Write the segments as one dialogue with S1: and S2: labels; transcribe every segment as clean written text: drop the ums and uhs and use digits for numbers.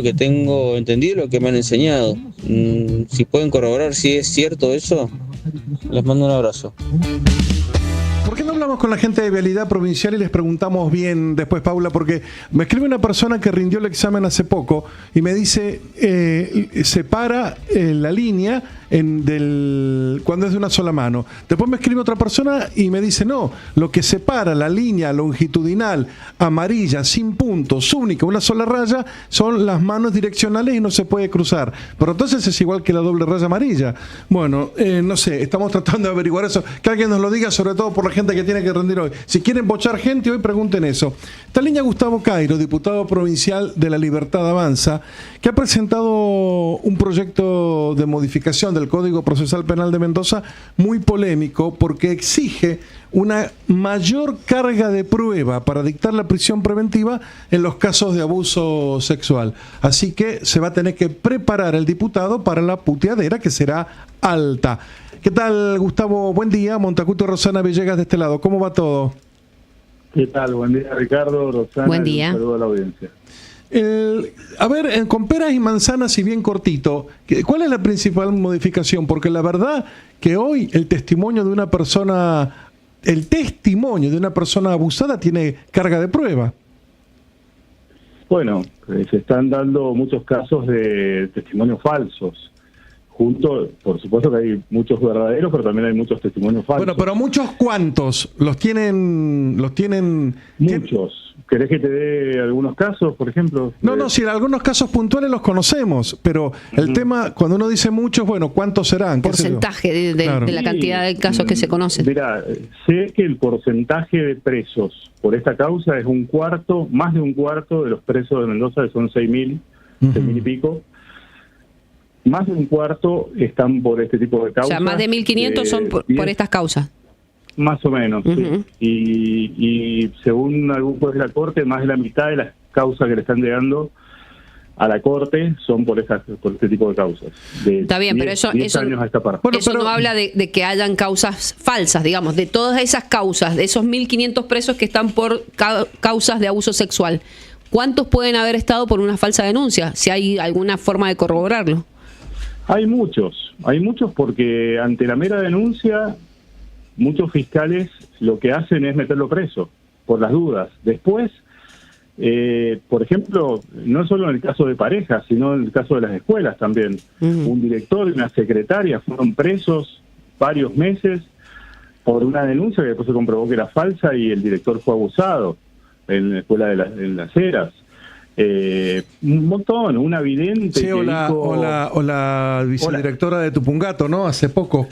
S1: que tengo entendido, lo que me han enseñado. Si pueden corroborar si es cierto eso, les mando un abrazo.
S2: ¿Por qué no hablamos con la gente de Vialidad Provincial y les preguntamos bien después, Paula? Porque me escribe una persona que rindió el examen hace poco y me dice, separa la línea cuando es de una sola mano. Después me escribe otra persona y me dice, no, lo que separa la línea longitudinal amarilla, sin puntos, única, una sola raya, son las manos direccionales y no se puede cruzar. Pero entonces es igual que la doble raya amarilla. Bueno, no sé, estamos tratando de averiguar eso. Que alguien nos lo diga, sobre todo por la gente que tiene que rendir hoy. Si quieren bochar gente hoy, pregunten eso. Esta línea Gustavo Cairo, diputado provincial de La Libertad Avanza, que ha presentado un proyecto de modificación del Código Procesal Penal de Mendoza muy polémico porque exige una mayor carga de prueba para dictar la prisión preventiva en los casos de abuso sexual. Así que se va a tener que preparar el diputado para la puteadera, que será alta. ¿Qué tal, Gustavo? Buen día. Montacuto y Rosana Villegas de este lado. ¿Cómo va todo?
S3: ¿Qué tal? Buen día, Ricardo, Rosana.
S4: Buen día.
S3: Un saludo a la audiencia.
S2: A ver, con peras y manzanas y bien cortito, ¿cuál es la principal modificación? Porque la verdad que hoy el testimonio de una persona abusada tiene carga de prueba.
S3: Bueno, se están dando muchos casos de testimonios falsos. Por supuesto que hay muchos verdaderos, pero también hay muchos testimonios falsos.
S2: Bueno, pero muchos, ¿cuántos? ¿Los tienen?
S3: Muchos. ¿Querés que te dé algunos casos, por ejemplo?
S2: No, si en algunos casos puntuales los conocemos, pero el tema, cuando uno dice muchos, bueno, ¿cuántos serán?
S4: Porcentaje de la cantidad de casos que se conocen.
S3: Mirá, sé que el porcentaje de presos por esta causa es más de un cuarto de los presos de Mendoza, que son 6.000, 6.000 y pico. Más de un cuarto están por este tipo de causas.
S4: O sea, más de 1.500 son por estas causas.
S3: Más o menos, sí. Y según algún juez de la Corte, más de la mitad de las causas que le están llegando a la Corte son por este tipo de causas.
S4: Está bien, pero eso
S3: años a esta parte.
S2: Bueno,
S4: eso no habla de que hayan causas falsas, digamos, de todas esas causas, de esos 1.500 presos que están por causas de abuso sexual. ¿Cuántos pueden haber estado por una falsa denuncia? Si hay alguna forma de corroborarlo.
S3: Hay muchos porque ante la mera denuncia, muchos fiscales lo que hacen es meterlo preso, por las dudas. Después, por ejemplo, no solo en el caso de parejas, sino en el caso de las escuelas también. Un director y una secretaria fueron presos varios meses por una denuncia que después se comprobó que era falsa y el director fue abusado en la escuela de Las Heras. Un montón, una vidente.
S2: Sí, o la vicedirectora de Tupungato, ¿no? Hace poco,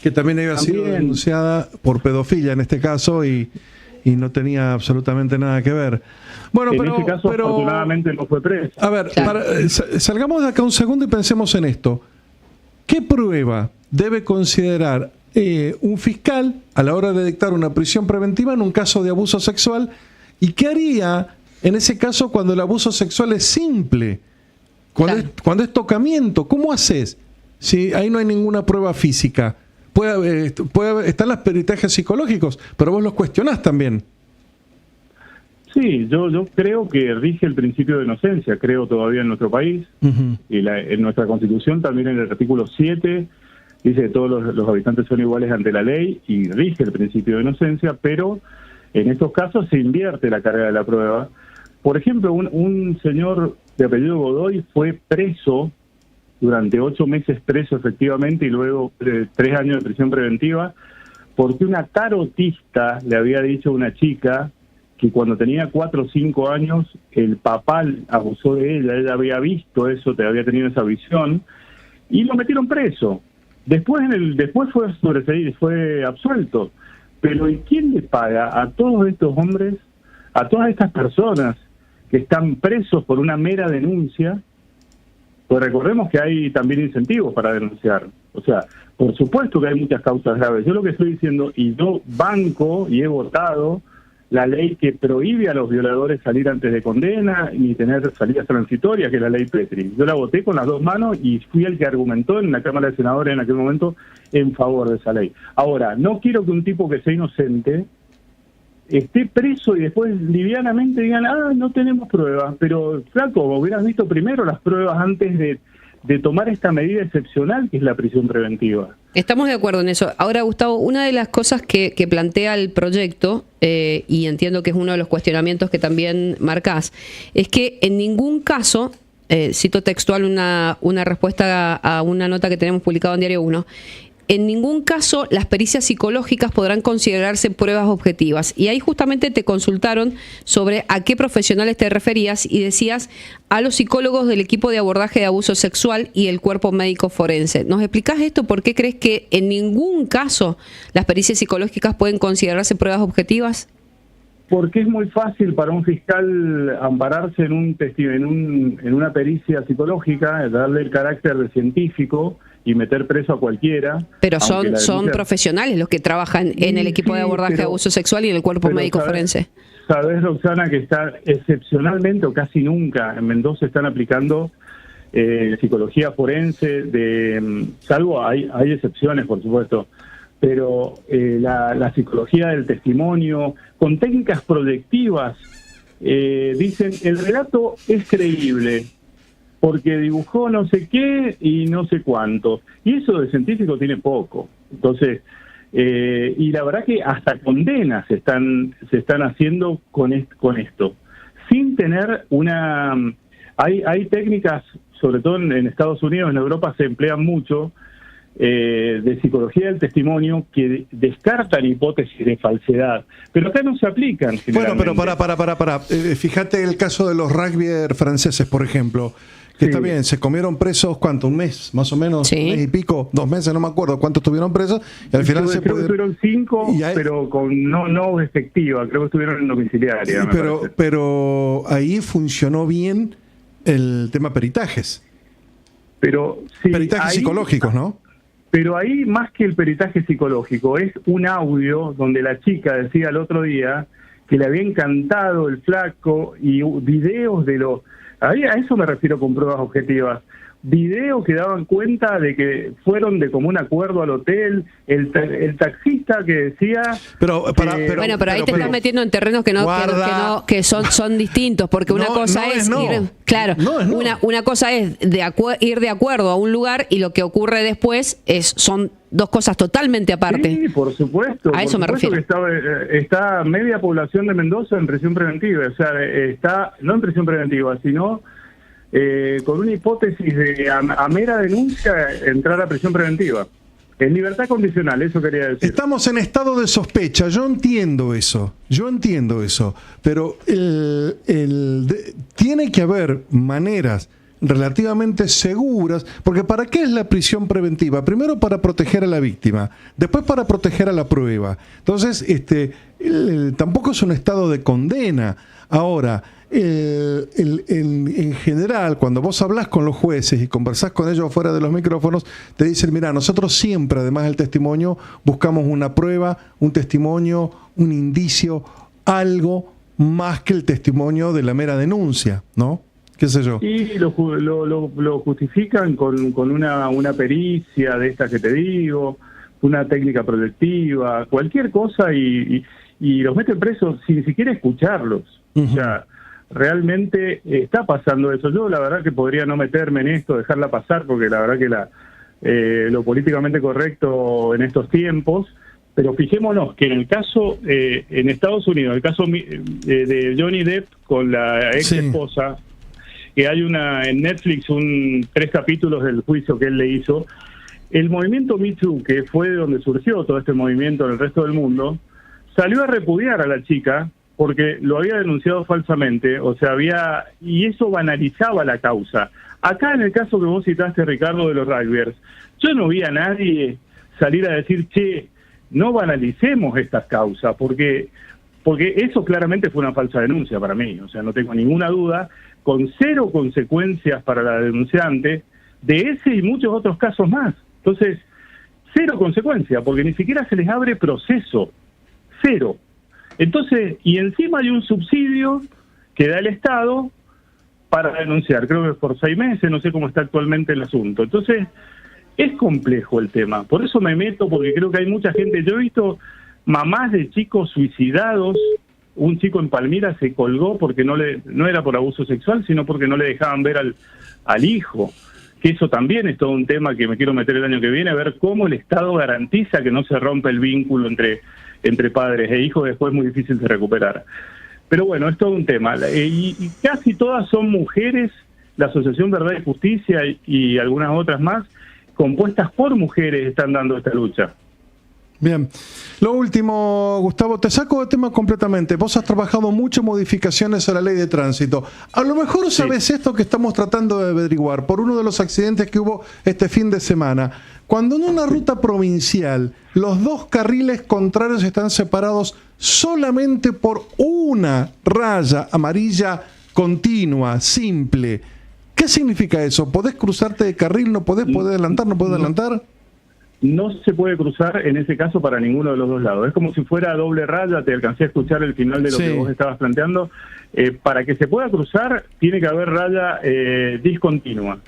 S2: que también había sido denunciada por pedofilia en este caso y no tenía absolutamente nada que ver. Bueno,
S3: en este caso, afortunadamente no fue preso.
S2: A ver, salgamos de acá un segundo y pensemos en esto. ¿Qué prueba debe considerar un fiscal a la hora de dictar una prisión preventiva en un caso de abuso sexual? ¿Y qué haría en ese caso cuando el abuso sexual es simple? Cuando es tocamiento, ¿cómo haces? Si ahí no hay ninguna prueba física. Están los peritajes psicológicos, pero vos los cuestionás también.
S3: Sí, yo creo que rige el principio de inocencia, creo todavía en nuestro país. Y en nuestra Constitución también en el artículo 7 dice que todos los habitantes son iguales ante la ley y rige el principio de inocencia, pero en estos casos se invierte la carga de la prueba. Por ejemplo, un señor de apellido Godoy fue preso durante 8 meses preso efectivamente y luego 3 años de prisión preventiva porque una tarotista le había dicho a una chica que cuando tenía 4 o 5 años el papá abusó de ella había visto eso, había tenido esa visión y lo metieron preso. Después fue sobreseído, fue absuelto. Pero ¿y quién le paga a todos estos hombres, a todas estas personas que están presos por una mera denuncia? Pues recordemos que hay también incentivos para denunciar. O sea, por supuesto que hay muchas causas graves. Yo lo que estoy diciendo, y yo banco y he votado la ley que prohíbe a los violadores salir antes de condena ni tener salidas transitorias, que es la ley Petri. Yo la voté con las 2 manos y fui el que argumentó en la Cámara de Senadores en aquel momento en favor de esa ley. Ahora, no quiero que un tipo que sea inocente esté preso y después livianamente digan, no tenemos pruebas, pero flaco, hubieras visto primero las pruebas antes de tomar esta medida excepcional que es la prisión preventiva.
S4: Estamos de acuerdo en eso. Ahora, Gustavo, una de las cosas que plantea el proyecto, y entiendo que es uno de los cuestionamientos que también marcás, es que en ningún caso, cito textual una respuesta a una nota que tenemos publicada en Diario 1, en ningún caso las pericias psicológicas podrán considerarse pruebas objetivas. Y ahí justamente te consultaron sobre a qué profesionales te referías y decías a los psicólogos del equipo de abordaje de abuso sexual y el cuerpo médico forense. ¿Nos explicás esto? ¿Por qué crees que en ningún caso las pericias psicológicas pueden considerarse pruebas objetivas?
S3: Porque es muy fácil para un fiscal ampararse en una pericia psicológica, darle el carácter de científico y meter preso a cualquiera.
S4: Pero son profesionales los que trabajan en el equipo de abordaje de abuso sexual y en el cuerpo médico forense.
S3: Sabés, Roxana, que está excepcionalmente o casi nunca en Mendoza están aplicando psicología forense, salvo hay excepciones, por supuesto, pero la psicología del testimonio, con técnicas proyectivas, dicen el relato es creíble, porque dibujó no sé qué y no sé cuánto. Y eso de científico tiene poco. Entonces, y la verdad que hasta condenas se están haciendo con esto, sin tener una... Hay técnicas, sobre todo en Estados Unidos, en Europa se emplean mucho, de psicología del testimonio que descartan hipótesis de falsedad, pero acá no se aplican.
S2: Bueno, pero para. Fíjate el caso de los rugbyers franceses, por ejemplo, que sí. Está bien, se comieron presos, ¿cuánto? ¿Un mes? Más o menos, sí. Un mes y pico, 2 meses, no me acuerdo cuántos estuvieron presos, y al final
S3: creo que estuvieron 5, pero con no efectiva, creo que estuvieron en domiciliaria.
S2: Sí, pero ahí funcionó bien el tema peritajes.
S3: Pero sí,
S2: peritajes psicológicos, ¿no?
S3: Pero ahí, más que el peritaje psicológico, es un audio donde la chica decía el otro día que le había encantado el flaco y videos de los... A eso me refiero con pruebas objetivas. Videos que daban cuenta de que fueron de común acuerdo al hotel, el taxista que decía...
S4: Pero ahí te estás metiendo en terrenos que son distintos, porque una cosa una cosa es ir de acuerdo a un lugar y lo que ocurre después son 2 cosas totalmente aparte.
S3: Sí, por supuesto.
S4: A eso me refiero.
S3: Que está media población de Mendoza en prisión preventiva, o sea, está no en prisión preventiva, sino... con una hipótesis de a mera denuncia entrar a prisión preventiva. En libertad condicional, eso quería decir.
S2: Estamos en estado de sospecha, yo entiendo eso, pero tiene que haber maneras relativamente seguras, porque ¿para qué es la prisión preventiva? Primero para proteger a la víctima, después para proteger a la prueba. Entonces, tampoco es un estado de condena. Ahora, en general, cuando vos hablás con los jueces y conversás con ellos fuera de los micrófonos, te dicen, mira, nosotros siempre, además del testimonio, buscamos una prueba, un testimonio, un indicio, algo más que el testimonio de la mera denuncia, ¿no? ¿Qué sé yo?
S3: Y lo justifican con una pericia de esta que te digo, una técnica proyectiva, cualquier cosa, y los meten presos sin siquiera escucharlos. O sea, realmente está pasando eso. Yo la verdad que podría no meterme en esto, dejarla pasar, porque la verdad que lo políticamente correcto en estos tiempos, pero fijémonos que en el caso, en Estados Unidos, el caso de Johnny Depp con la ex esposa, que hay en Netflix 3 capítulos del juicio que él le hizo, el movimiento Me Too, que fue de donde surgió todo este movimiento en el resto del mundo, salió a repudiar a la chica porque lo había denunciado falsamente, o sea, y eso banalizaba la causa. Acá en el caso que vos citaste, Ricardo, de los rugbyers, yo no vi a nadie salir a decir, che, no banalicemos estas causas, porque eso claramente fue una falsa denuncia para mí, o sea, no tengo ninguna duda, con 0 consecuencias para la denunciante, de ese y muchos otros casos más. Entonces, 0 consecuencias, porque ni siquiera se les abre proceso, 0. Entonces, y encima hay un subsidio que da el Estado para denunciar, creo que por 6 meses, no sé cómo está actualmente el asunto. Entonces, es complejo el tema, por eso me meto, porque creo que hay mucha gente, yo he visto mamás de chicos suicidados un chico en Palmira se colgó porque no era por abuso sexual, sino porque no le dejaban ver al hijo. Que eso también es todo un tema que me quiero meter el año que viene, a ver cómo el Estado garantiza que no se rompe el vínculo entre padres e hijos, después es muy difícil de recuperar. Pero bueno, es todo un tema. Y casi todas son mujeres, la Asociación Verdad y Justicia y algunas otras más, compuestas por mujeres, están dando esta lucha.
S2: Bien. Lo último, Gustavo, te saco de tema completamente. Vos has trabajado mucho en modificaciones a la ley de tránsito. A lo mejor sabes esto que estamos tratando de averiguar por uno de los accidentes que hubo este fin de semana. Cuando en una ruta provincial los dos carriles contrarios están separados solamente por una raya amarilla continua, simple. ¿Qué significa eso? ¿Podés cruzarte de carril? ¿No podés? ¿Podés adelantar? ¿No podés adelantar?
S3: No se puede cruzar en ese caso para ninguno de los dos lados. Es como si fuera doble raya, te alcancé a escuchar el final de lo que vos estabas planteando. Para que se pueda cruzar tiene que haber raya discontinua.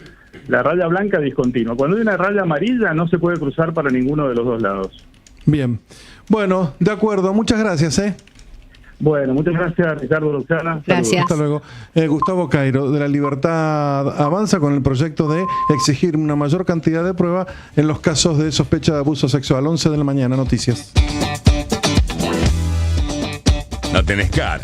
S3: La raya blanca discontinua. Cuando hay una raya amarilla no se puede cruzar para ninguno de los dos lados.
S2: Bien. Bueno, de acuerdo. Muchas gracias,
S3: Bueno, muchas gracias, Ricardo, Roxana.
S4: Gracias.
S2: Hasta luego. Gustavo Cairo, de La Libertad Avanza con el proyecto de exigir una mayor cantidad de prueba en los casos de sospecha de abuso sexual. 11 de la mañana, noticias.
S5: No tenés cara.